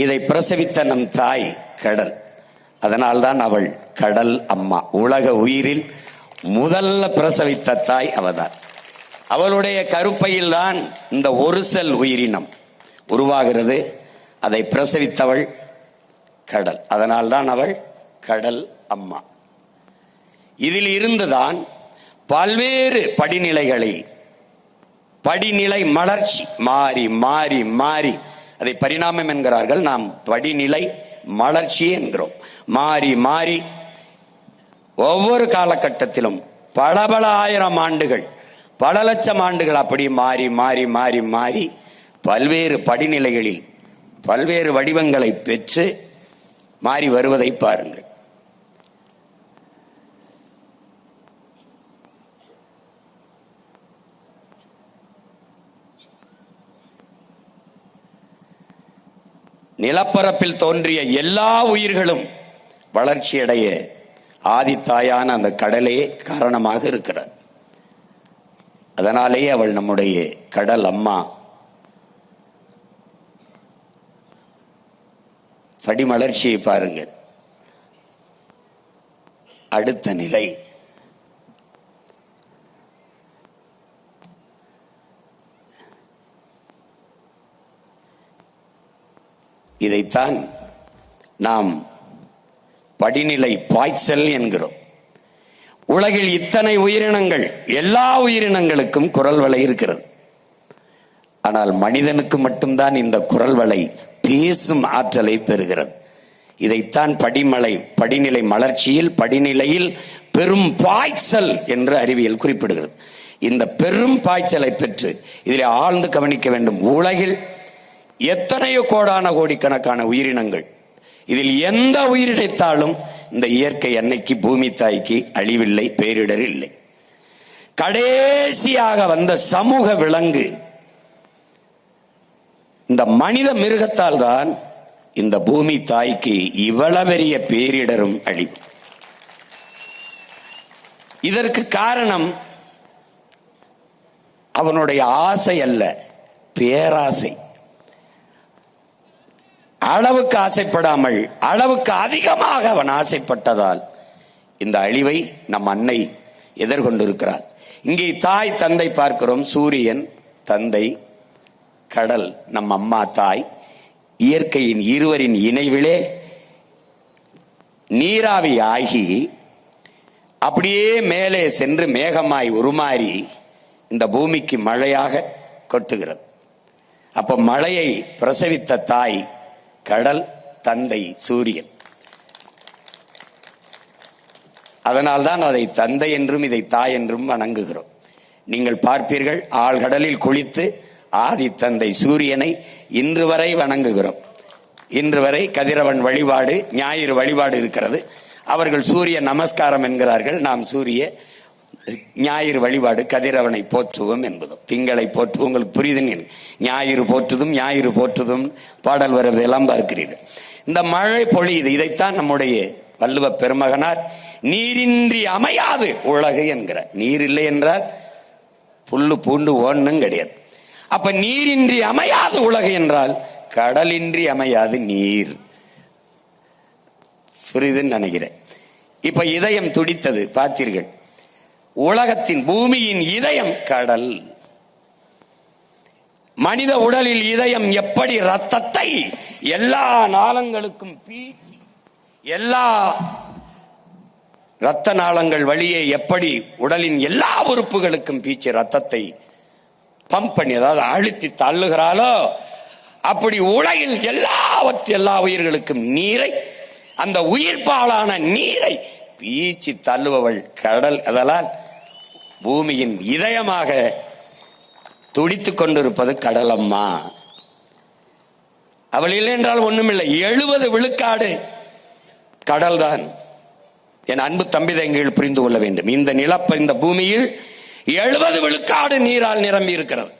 இதை பிரசவித்த நம் தாய் கடல். அதனால்தான் அவள் கடல் அம்மா. உலக உயிரில் முதல்ல பிரசவித்த தாய் அவதான். அவளுடைய கருப்பையில் தான் இந்த ஒரு செல் உயிரினம் உருவாகிறது. அதை பிரசவித்தவள் கடல். அதனால்தான் அவள் கடல் அம்மா. இதில் இருந்துதான் பல்வேறு படிநிலைகளில் படிநிலை மலர்ச்சி மாறி மாறி மாறி அதை பரிணாமம் என்கிறார்கள். நாம் படிநிலை மலர்ச்சி என்கிறோம். மாறி மாறி ஒவ்வொரு காலகட்டத்திலும் பல பல ஆயிரம் ஆண்டுகள், பல லட்சம் ஆண்டுகள் அப்படி மாறி மாறி மாறி மாறி பல்வேறு படிநிலைகளில் பல்வேறு வடிவங்களை பெற்று மாறி வருவதை பாருங்கள். நிலப்பரப்பில் தோன்றிய எல்லா உயிர்களும் வளர்ச்சியடைய ஆதித்தாயான அந்த கடலே காரணமாக இருக்கிறார். அதனாலேயே அவள் நம்முடைய கடல் அம்மா. படிமலர்ச்சியை பாருங்கள். அடுத்த நிலை இதைத்தான் நாம் படிநிலை பாய்ச்சல் என்கிறோம். உலகில் இத்தனை உயிரினங்கள், எல்லா உயிரினங்களுக்கும் குரல் வளை இருக்கிறது. ஆனால் மனிதனுக்கு மட்டும்தான் இந்த குரல் வளை பேசும் ஆற்றலை பெறுகிறது. இதைத்தான் படிநிலை மலர்ச்சியில் படிநிலையில் பெரும் பாய்ச்சல் என்று அறிவியல் குறிப்பிடுகிறது. இந்த பெரும் பாய்ச்சலை பெற்று இதில் ஆழ்ந்து கவனிக்க வேண்டும். உலகில் எத்தனையோ கோடான கோடிக்கணக்கான உயிரினங்கள், இதில் எந்த உயிரினத்தாலும் இந்த இயற்கை அன்னைக்கு பூமி தாய்க்கு அழிவில்லை, பேரிடர் இல்லை. கடைசியாக வந்த சமூக விலங்கு இந்த மனித மிருகத்தால் தான் இந்த பூமி தாய்க்கு இவ்வளவு பெரிய பேரிடரும் அழிவு. இதற்கு காரணம் அவனுடைய ஆசை அல்ல, பேராசை. அளவுக்கு ஆசைப்படாமல் அளவுக்கு அதிகமாக அவன் ஆசைப்பட்டதால் இந்த அழிவை நம் அன்னை எதிர்கொண்டிருக்கிறார். இங்கே தாய் தந்தை பார்க்கிறோம். சூரியன் தந்தை, கடல் நம் அம்மா தாய். இயற்கையின் இருவரின் இணைவிலே நீராவி ஆகி அப்படியே மேலே சென்று மேகமாய் உருமாறி இந்த பூமிக்கு மழையாக கொட்டுகிறது. அப்ப மழையை பிரசவித்த தாய் கடல், தந்தை சூரியன். அதனால்தான் அதை தந்தை என்றும் இதை தாய் என்றும் வணங்குகிறோம். நீங்கள் பார்ப்பீர்கள், ஆழ்கடலில் குளித்து ஆதி தந்தை சூரியனை இன்று வரை வணங்குகிறோம். இன்று வரை கதிரவன் வழிபாடு, ஞாயிறு வழிபாடு இருக்கிறது. அவர்கள் சூரிய நமஸ்காரம் என்கிறார்கள். நாம் சூரிய ஞாயிறு வழிபாடு, கதிரவனை போற்றுவோம் என்பதும். திங்களை போற்றுவோம். உங்களுக்கு புரியுதுங்க? ஞாயிறு போற்றுதும் ஞாயிறு போற்றுதும் பாடல் வருவது எல்லாம் பார்க்கிறீர்கள். இந்த மழை பொழியுது. இதைத்தான் நம்முடைய வள்ளுவ பெருமகனார் நீரின்றி அமையாது உலகு என்கிறார். நீர் இல்லை என்றால் புல்லு பூண்டு ஓன்னும் கிடையாது. அப்ப நீரின்றி அமையாது உலகு என்றால் கடலின்றி அமையாது நீர். புரியுதுன்னு நினைக்கிறேன். இப்ப இதயம் துடித்தது பார்த்தீர்கள். உலகத்தின் பூமியின் இதயம் கடல். மனித உடலில் இதயம் எப்படி ரத்தத்தை எல்லா நாளங்களுக்கும் பீச்சி, எல்லா இரத்த நாளங்கள் வழியே எப்படி உடலின் எல்லா உறுப்புகளுக்கும் பீச்சி ரத்தத்தை பம்ப் பண்ணி, அதாவது அழுத்தி தள்ளுகிறாளோ, அப்படி உலகில் எல்லா உயிர்களுக்கும் நீரை, அந்த உயிர்ப்பாலான நீரை பீச்சி தள்ளுபவள் கடல். அதனால் பூமியின் இதயமாக துடித்துக் கொண்டிருப்பது கடலம்மா. அவள் இல்லை என்றால் ஒண்ணுமில்லை. 70 விழுக்காடு கடல்தான். என் அன்பு தம்பி தங்கைகள் புரிந்து கொள்ள வேண்டும். இந்த பூமியில் 70 விழுக்காடு நீரால் நிரம்பி இருக்கிறது.